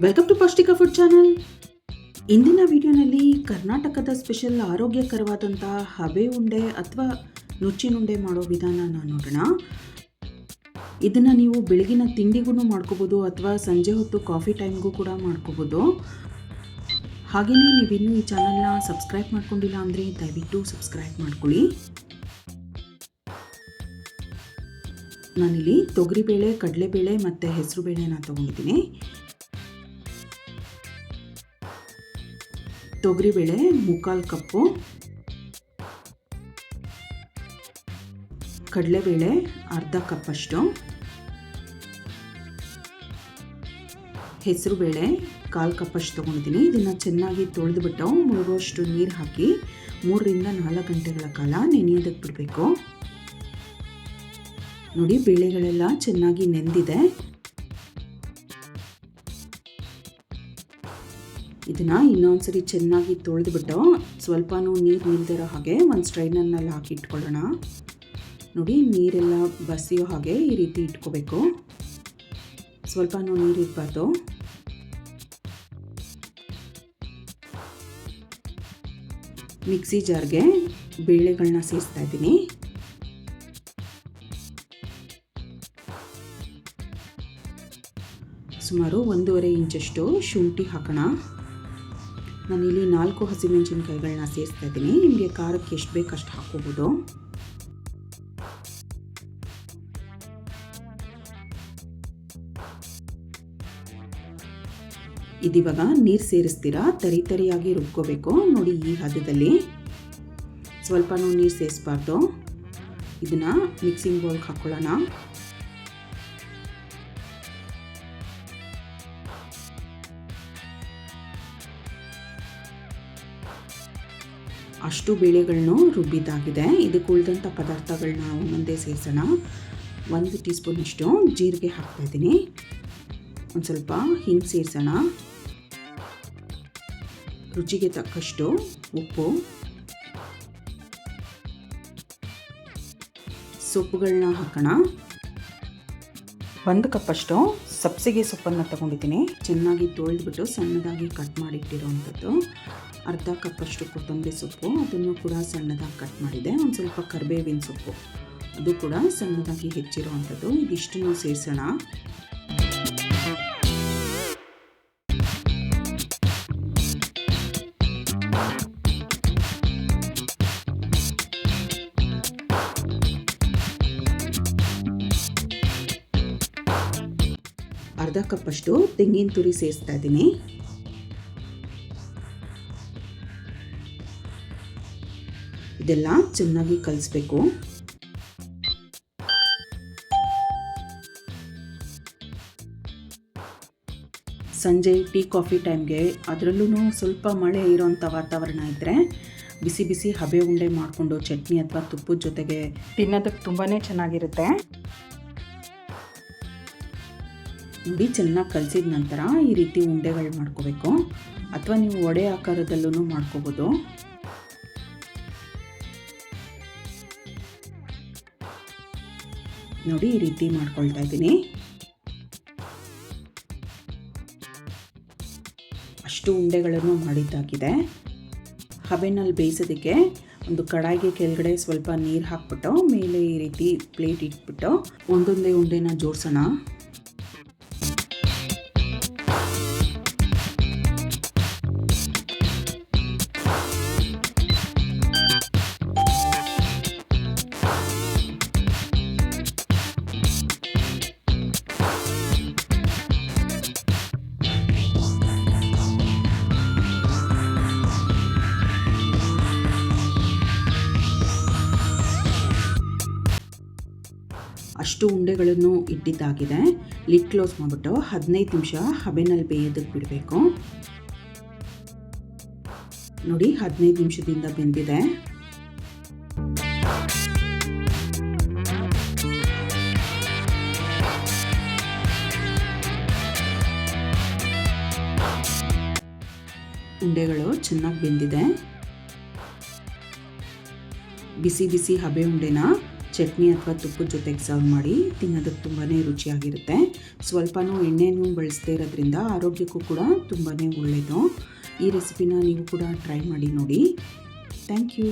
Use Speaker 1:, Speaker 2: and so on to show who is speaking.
Speaker 1: Welcome to ಪೌಷ್ಟಿಕ food channel. ಇಂದಿನ ವಿಡಿಯೋನಲ್ಲಿ ಕರ್ನಾಟಕದ ಸ್ಪೆಷಲ್ ಆರೋಗ್ಯಕರವಾದಂಥ ಹಬೆ ಉಂಡೆ ಅಥವಾ ನುಚ್ಚಿನುಂಡೆ ಮಾಡೋ ವಿಧಾನನ ನೋಡೋಣ. ಇದನ್ನು ನೀವು ಬೆಳಗಿನ ತಿಂಡಿಗೂ ಮಾಡ್ಕೋಬೋದು ಅಥವಾ ಸಂಜೆ ಹೊತ್ತು ಕಾಫಿ ಟೈಮ್ಗೂ ಕೂಡ ಮಾಡ್ಕೋಬೋದು. ಹಾಗೆಯೇ ನೀವಿನ್ನೂ ಈ ಚಾನಲ್ನ ಸಬ್ಸ್ಕ್ರೈಬ್ ಮಾಡ್ಕೊಂಡಿಲ್ಲ ಅಂದರೆ ದಯವಿಟ್ಟು ಸಬ್ಸ್ಕ್ರೈಬ್ ಮಾಡ್ಕೊಳ್ಳಿ. ನಾನಿಲ್ಲಿ ತೊಗರಿಬೇಳೆ, ಕಡಲೆಬೇಳೆ ಮತ್ತು ಹೆಸರುಬೇಳೆನ ತೊಗೊಂಡಿದ್ದೀನಿ. ತೊಗರಿಬೇಳೆ 3/4 ಕಪ್ಪು, ಕಡಲೆಬೇಳೆ ಅರ್ಧ ಕಪ್ಪಷ್ಟು, ಹೆಸರುಬೇಳೆ 1/4 ಕಪ್ಪಷ್ಟು ತೊಗೊಂಡಿದ್ದೀನಿ. ಇದನ್ನು ಚೆನ್ನಾಗಿ ತೊಳೆದುಬಿಟ್ಟು ಮುಳುಗುವಷ್ಟು ನೀರು ಹಾಕಿ 3 ರಿಂದ 4 ಗಂಟೆಗಳ ಕಾಲ ನೆನೆಯೋದಕ್ಕೆ ಬಿಡಬೇಕು. ನೋಡಿ, ಬೇಳೆಗಳೆಲ್ಲ ಚೆನ್ನಾಗಿ ನೆಂದಿದೆ. ಇದನ್ನು ಇನ್ನೊಂದ್ಸರಿ ಚೆನ್ನಾಗಿ ತೊಳೆದುಬಿಟ್ಟು ಸ್ವಲ್ಪನೂ ನೀರು ನಿಲ್ದಿರೋ ಹಾಗೆ ಒಂದು ಸ್ಟ್ರೈನರ್ನಲ್ಲಿ ಹಾಕಿ ಇಟ್ಕೊಳ್ಳೋಣ. ನೋಡಿ, ನೀರೆಲ್ಲ ಬಸಿಯೋ ಹಾಗೆ ಈ ರೀತಿ ಇಟ್ಕೋಬೇಕು. ಸ್ವಲ್ಪನೂ ನೀರು ಇರಬಾರ್ದು. ಮಿಕ್ಸಿ ಜಾರ್ಗೆ ಬೇಳೆಗಳನ್ನ ಸೇರಿಸ್ತಾ ಇದ್ದೀನಿ. ಸುಮಾರು 1.5 ಇಂಚಷ್ಟು ಶುಂಠಿ ಹಾಕೋಣ. ನಾನಿಲ್ಲಿ 4 ಹಸಿಮೆಣಸಿನ್ಕಾಯಿಗಳನ್ನ ಸೇರಿಸ್ತಾ ಇದ್ದೀನಿ. ನಿಮಗೆ ಖಾರಕ್ಕೆ ಎಷ್ಟು ಬೇಕು ಅಷ್ಟು ಹಾಕೋಬೋದು. ಇದಿವಾಗ ನೀರು ಸೇರಿಸ್ತೀರಾ ತರಿಯಾಗಿ ರುಬ್ಕೋಬೇಕು. ನೋಡಿ, ಈ ಹದದಲ್ಲಿ ಸ್ವಲ್ಪನೂ ನೀರು ಸೇರಿಸಬಾರ್ದು. ಇದನ್ನು ಮಿಕ್ಸಿಂಗ್ ಬೌಲ್ಗೆ ಹಾಕ್ಕೊಳ್ಳೋಣ. ಅಷ್ಟು ಬೇಳೆಗಳನ್ನು ರುಬ್ಬಿದ್ದಾಗಿದೆ. ಇದಕ್ಕೆ ಉಳಿದಂಥ ಪದಾರ್ಥಗಳನ್ನ ಒಂದೊಂದೇ ಸೇರಿಸೋಣ. 1 ಟೀ ಸ್ಪೂನಷ್ಟು ಜೀರಿಗೆ ಹಾಕ್ತಾಯಿದ್ದೀನಿ. ಒಂದು ಸ್ವಲ್ಪ ಹಿಂಗೆ ಸೇರಿಸೋಣ. ರುಚಿಗೆ ತಕ್ಕಷ್ಟು ಉಪ್ಪು, ಸೊಪ್ಪುಗಳನ್ನ ಹಾಕೋಣ. 1 ಕಪ್ಪಷ್ಟು ಸಬ್ಸಿಗೆ ಸೊಪ್ಪನ್ನು ತಗೊಂಡಿದ್ದೀನಿ. ಚೆನ್ನಾಗಿ ತೊಳೆದ್ಬಿಟ್ಟು ಸಣ್ಣದಾಗಿ ಕಟ್ ಮಾಡಿಟ್ಟಿರೋವಂಥದ್ದು. ಅರ್ಧ ಕಪ್ಪಷ್ಟು ಕೊತ್ತಂಬರಿ ಸೊಪ್ಪು, ಅದನ್ನು ಕೂಡ ಸಣ್ಣದಾಗಿ ಕಟ್ ಮಾಡಿದೆ. ಒಂದು ಸ್ವಲ್ಪ ಕರಿಬೇವಿನ ಸೊಪ್ಪು, ಅದು ಕೂಡ ಸಣ್ಣದಾಗಿ ಹೆಚ್ಚಿರುವಂಥದ್ದು. ಇದಿಷ್ಟನ್ನು ಸೇರಿಸೋಣ. ಅರ್ಧ ಕಪ್ಪಷ್ಟು ತೆಂಗಿನ ತುರಿ ಸೇರಿಸ್ತಾ ಇದ್ದೀನಿ. ಇದೆಲ್ಲ ಚೆನ್ನಾಗಿ ಕಲಿಸ್ಬೇಕು. ಸಂಜೆ ಟೀ ಕಾಫಿ ಟೈಮ್ಗೆ, ಅದರಲ್ಲೂ ಸ್ವಲ್ಪ ಮಳೆ ಇರೋಂಥ ವಾತಾವರಣ ಇದ್ದರೆ ಬಿಸಿ ಬಿಸಿ ಹಬೆ ಉಂಡೆ ಮಾಡಿಕೊಂಡು ಚಟ್ನಿ ಅಥವಾ ತುಪ್ಪದ ಜೊತೆಗೆ ತಿನ್ನೋದಕ್ಕೆ ತುಂಬಾ ಚೆನ್ನಾಗಿರುತ್ತೆ. ನೋಡಿ, ಚೆನ್ನಾಗಿ ಕಲಸಿದ ನಂತರ ಈ ರೀತಿ ಉಂಡೆಗಳು ಮಾಡ್ಕೋಬೇಕು. ಅಥವಾ ನೀವು ವಡೆ ಆಕಾರದಲ್ಲೂ ಮಾಡ್ಕೋಬೋದು. ನೋಡಿ, ಈ ರೀತಿ ಮಾಡ್ಕೊಳ್ತಾ ಇದ್ದೀನಿ. ಅಷ್ಟು ಉಂಡೆಗಳನ್ನು ಮಾಡಿದ್ದಾಗಿದೆ. ಹಬೆನಲ್ಲಿ ಬೇಯಿಸೋದಕ್ಕೆ ಒಂದು ಕಡಾಯಿಗೆ ಕೆಳಗಡೆ ಸ್ವಲ್ಪ ನೀರು ಹಾಕ್ಬಿಟ್ಟು ಮೇಲೆ ಈ ರೀತಿ ಪ್ಲೇಟ್ ಇಟ್ಬಿಟ್ಟು ಒಂದೊಂದೇ ಉಂಡೆನ ಜೋಡಿಸೋಣ. ಅಷ್ಟು ಉಂಡೆಗಳನ್ನು ಇಟ್ಟಿದ್ದಾಗಿದೆ. ಲಿಡ್ ಕ್ಲೋಸ್ ಮಾಡಿಬಿಟ್ಟು 15 ನಿಮಿಷ ಹಬೆನಲ್ಲಿ ಬೇಯೋದಕ್ಕೆ ಬಿಡಬೇಕು. ನೋಡಿ, 15 ನಿಮಿಷದಿಂದ ಬೆಂದಿದೆ. ಉಂಡೆಗಳು ಚೆನ್ನಾಗಿ ಬೆಂದಿದೆ. ಬಿಸಿ ಬಿಸಿ ಹಬೆ ಉಂಡೆನ ಚಟ್ನಿ ಅಥವಾ ತುಪ್ಪದ ಜೊತೆಗೆ ಸರ್ವ್ ಮಾಡಿ ತಿನ್ನೋದಕ್ಕೆ ತುಂಬಾ ರುಚಿಯಾಗಿರುತ್ತೆ. ಸ್ವಲ್ಪನೂ ಎಣ್ಣೆನೂ ಬಳಸದೇ ಇರೋದ್ರಿಂದ ಆರೋಗ್ಯಕ್ಕೂ ಕೂಡ ತುಂಬಾ ಒಳ್ಳೆಯದು. ಈ ರೆಸಿಪಿನ ನೀವು ಕೂಡ ಟ್ರೈ ಮಾಡಿ ನೋಡಿ. Thank you.